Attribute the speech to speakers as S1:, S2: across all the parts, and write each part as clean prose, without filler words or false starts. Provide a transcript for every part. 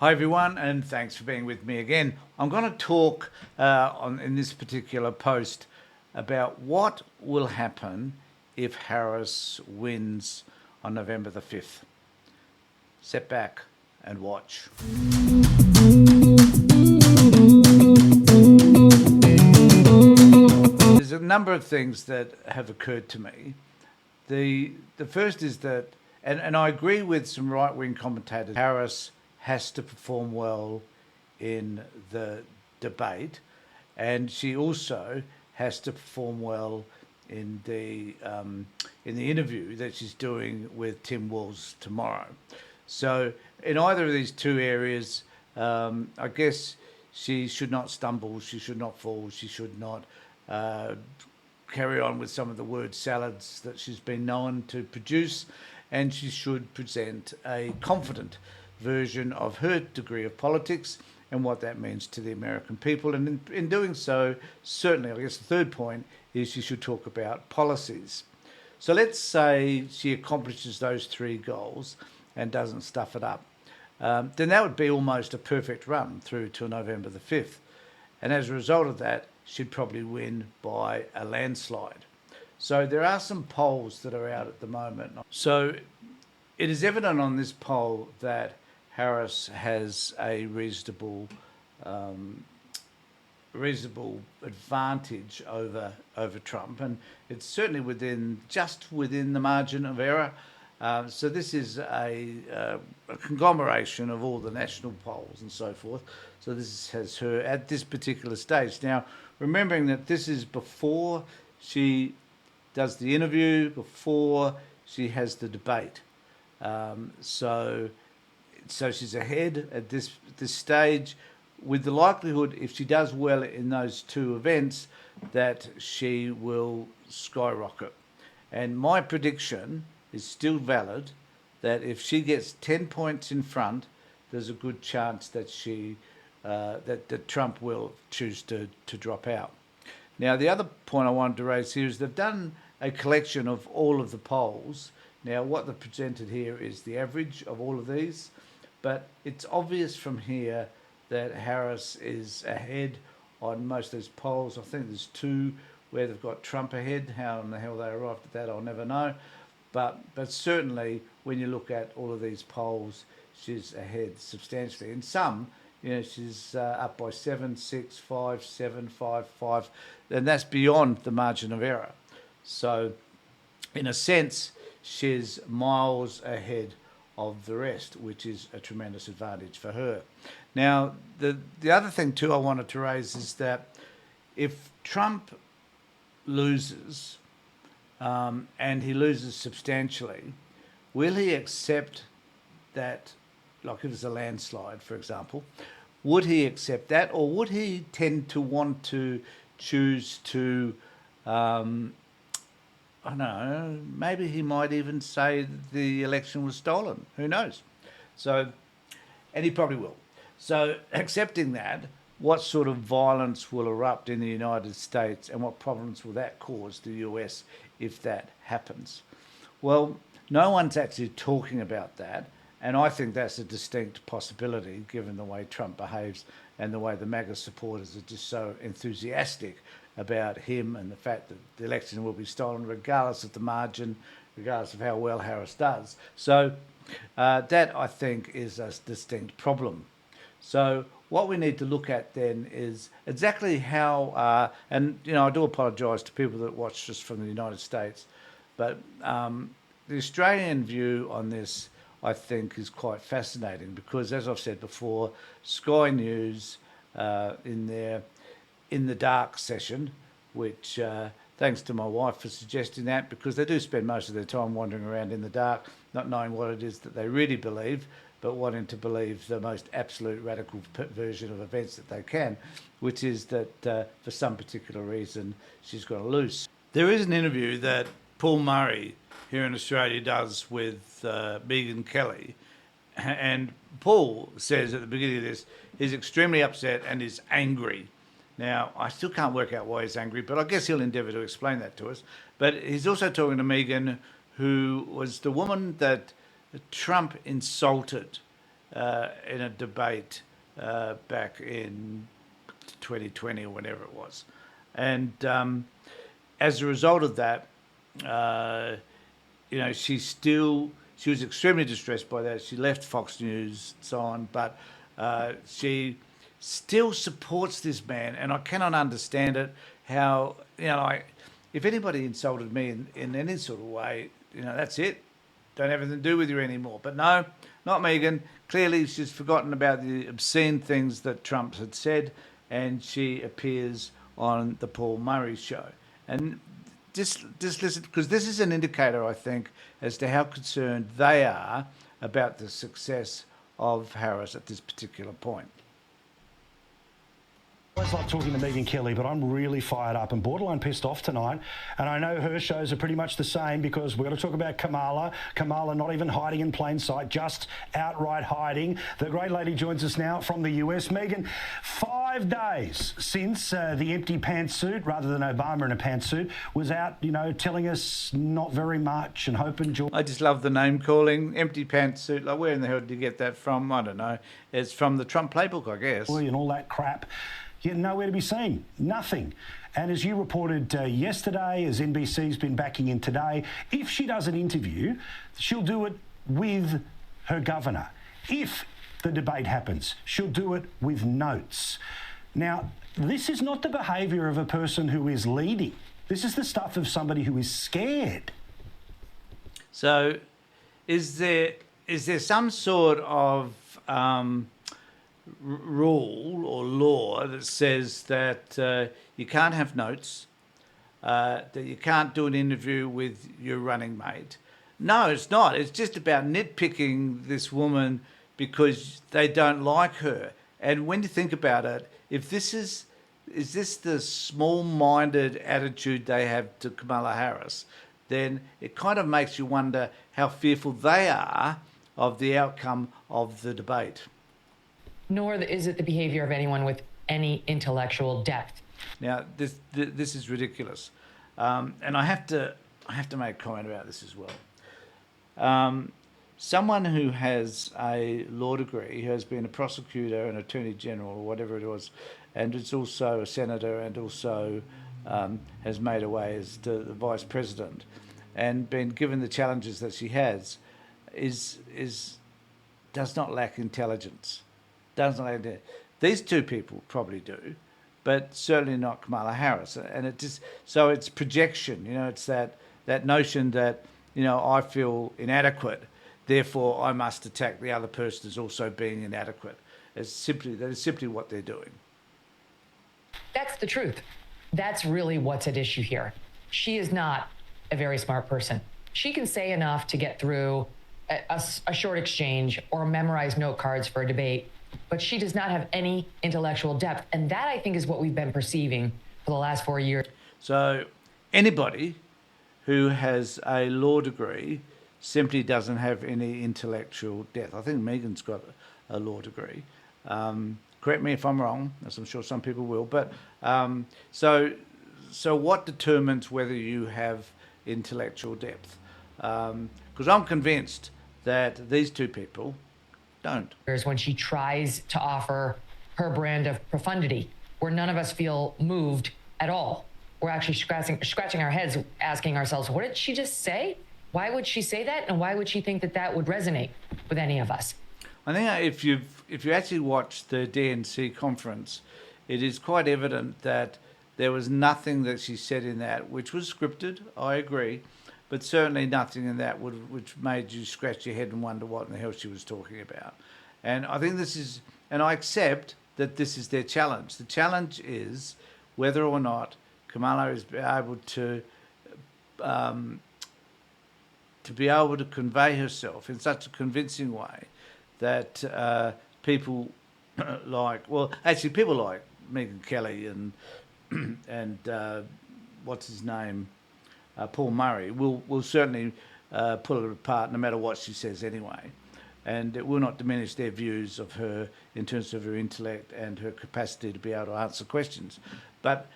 S1: Hi everyone, and thanks for being with me again. I'm going to talk in this particular post about what will happen if Harris wins on November the 5th. Sit back and watch. There's a number of things that have occurred to me. The first is that, and I agree with some right wing commentators, Harris has to perform well in the debate, and she also has to perform well in the interview that she's doing with Tim Walz tomorrow. So in either of these two areas, I guess she should not stumble, she should not fall, she should not uh, carry on with some of the word salads that she's been known to produce, and she should present a confident version of her degree of politics and what that means to the American people. And in doing so, certainly, I guess the third point is she should talk about policies. So let's say she accomplishes those three goals and doesn't stuff it up. Then that would be almost a perfect run through to November the 5th. And as a result of that, she'd probably win by a landslide. So there are some polls that are out at the moment. So it is evident on this poll that Harris has a reasonable advantage over Trump, and it's certainly within the margin of error. So this is a conglomeration of all the national polls and so forth. So this has her at this particular stage. Now, remembering that this is before she does the interview, before she has the debate. So she's ahead at this stage, with the likelihood, if she does well in those two events, that she will skyrocket. And my prediction is still valid, that if she gets 10 points in front, there's a good chance that that Trump will choose to drop out. Now, the other point I wanted to raise here is they've done a collection of all of the polls. Now, what they've presented here is the average of all of these, but it's obvious from here that Harris is ahead on most of these polls. I think there's two where they've got Trump ahead. How in the hell they arrived at that, I'll never know. But certainly, when you look at all of these polls, she's ahead substantially. In some, she's up by 7, 6, 5, 7, 5, 5, and that's beyond the margin of error. So, in a sense, she's miles ahead of the rest, which is a tremendous advantage for her. Now, the other thing too I wanted to raise is that if Trump loses, and he loses substantially, will he accept that, like if it's a landslide, for example, would he accept that, or would he tend to want to choose to, I don't know, maybe he might even say the election was stolen. Who knows? So, and he probably will. So, accepting that, what sort of violence will erupt in the United States, and what problems will that cause the US if that happens? Well, no one's actually talking about that, and I think that's a distinct possibility given the way Trump behaves and the way the MAGA supporters are just so enthusiastic about him and the fact that the election will be stolen regardless of the margin, regardless of how well Harris does. So that, I think, is a distinct problem. So what we need to look at then is exactly how, and I do apologise to people that watch us from the United States, but the Australian view on this, I think, is quite fascinating because, as I've said before, Sky News in their In the Dark session, which thanks to my wife for suggesting that, because they do spend most of their time wandering around in the dark, not knowing what it is that they really believe, but wanting to believe the most absolute radical version of events that they can, which is that for some particular reason she's got to lose. There is an interview that Paul Murray here in Australia does with Megyn Kelly, and Paul says at the beginning of this he's extremely upset and is angry. Now, I still can't work out why he's angry, but I guess he'll endeavour to explain that to us. But he's also talking to Megyn, who was the woman that Trump insulted in a debate back in 2020 or whenever it was. And as a result of that, she was extremely distressed by that. She left Fox News and so on, but she still supports this man, and I cannot understand it. How, if anybody insulted me in any sort of way, that's it. Don't have anything to do with you anymore. But no, not Meghan. Clearly, she's forgotten about the obscene things that Trump had said, and she appears on the Paul Murray show. And just listen, because this is an indicator, I think, as to how concerned they are about the success of Harris at this particular point.
S2: I always love talking to Megyn Kelly, but I'm really fired up and borderline pissed off tonight. And I know her shows are pretty much the same, because we're going to talk about Kamala. Kamala not even hiding in plain sight, just outright hiding. The great lady joins us now from the US. Megyn, 5 days since the empty pantsuit, rather than Obama in a pantsuit, was out, telling us not very much and hoping...
S1: I just love the name calling, empty pantsuit. Like, where in the hell did you get that from? I don't know. It's from the Trump playbook, I guess.
S2: And all that crap. Yet nowhere to be seen, nothing. And as you reported yesterday, as NBC's been backing in today, if she does an interview, she'll do it with her governor. If the debate happens, she'll do it with notes. Now, this is not the behaviour of a person who is leading. This is the stuff of somebody who is scared.
S1: So is there some sort of... rule or law that says that you can't have notes, that you can't do an interview with your running mate? No, it's not. It's just about nitpicking this woman because they don't like her. And when you think about it, if this is this the small-minded attitude they have to Kamala Harris, then it kind of makes you wonder how fearful they are of the outcome of the debate.
S3: Nor is it the behavior of anyone with any intellectual depth.
S1: Now, this is ridiculous, and I have to make a comment about this as well. Someone who has a law degree, who has been a prosecutor, an attorney general, or whatever it was, and is also a senator, and also has made her way as the vice president, and been given the challenges that she has, does not lack intelligence. These two people probably do, but certainly not Kamala Harris. And it's projection. It's that notion that I feel inadequate, therefore I must attack the other person as also being inadequate. That is simply what they're doing.
S3: That's the truth. That's really what's at issue here. She is not a very smart person. She can say enough to get through a short exchange or memorize note cards for a debate, but she does not have any intellectual depth. And that, I think, is what we've been perceiving for the last 4 years.
S1: So anybody who has a law degree simply doesn't have any intellectual depth. I think Meghan's got a law degree. Correct me if I'm wrong, as I'm sure some people will. But so what determines whether you have intellectual depth? Because I'm convinced that these two people don't.
S3: When she tries to offer her brand of profundity, where none of us feel moved at all. We're actually scratching our heads, asking ourselves, what did she just say? Why would she say that? And why would she think that would resonate with any of us?
S1: I think if you actually watch the DNC conference, it is quite evident that there was nothing that she said in that which was scripted, I agree, but certainly nothing in that which made you scratch your head and wonder what in the hell she was talking about. And I think and I accept that this is their challenge. The challenge is whether or not Kamala is able to be able to convey herself in such a convincing way that people people like Megyn Kelly and what's his name, Paul Murray, will certainly pull it apart no matter what she says anyway. And it will not diminish their views of her in terms of her intellect and her capacity to be able to answer questions. But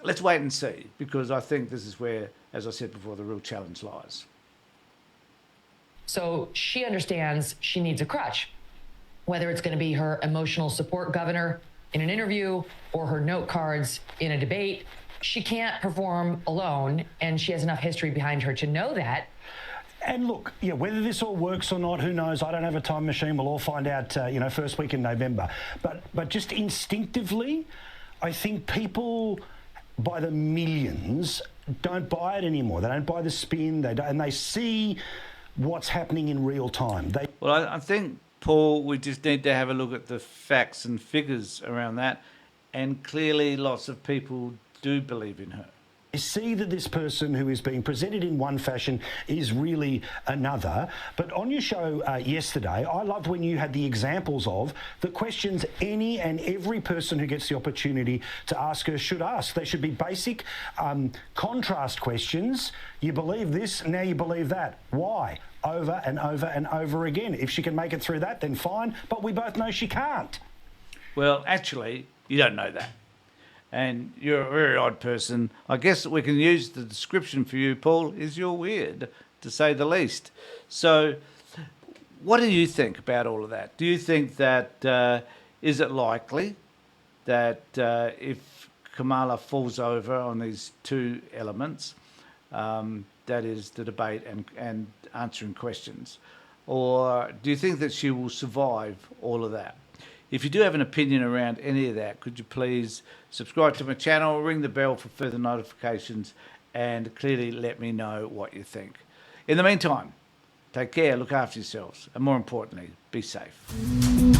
S1: let's wait and see, because I think this is where, as I said before, the real challenge lies.
S3: So she understands she needs a crutch. whether it's going to be her emotional support governor in an interview or her note cards in a debate. She can't perform alone, and she has enough history behind her to know that.
S2: And look, yeah, whether this all works or not, who knows? I don't have a time machine. We'll all find out, first week in November. But just instinctively, I think people by the millions don't buy it anymore. They don't buy the spin. And they see what's happening in real time.
S1: Well, I think, Paul, we just need to have a look at the facts and figures around that. And clearly, lots of people do believe in her.
S2: You see that this person who is being presented in one fashion is really another. But on your show yesterday, I loved when you had the examples of the questions any and every person who gets the opportunity to ask her should ask. They should be basic contrast questions. You believe this, now you believe that. Why? Over and over and over again. If she can make it through that, then fine. But we both know she can't.
S1: Well, actually, you don't know that. And you're a very odd person. I guess that we can use the description for you, Paul, is you're weird, to say the least. So what do you think about all of that? Do you think that, is it likely that if Kamala falls over on these two elements, that is the debate and answering questions, or do you think that she will survive all of that? If you do have an opinion around any of that, could you please subscribe to my channel, ring the bell for further notifications, and clearly let me know what you think. In the meantime, take care, look after yourselves, and more importantly, be safe.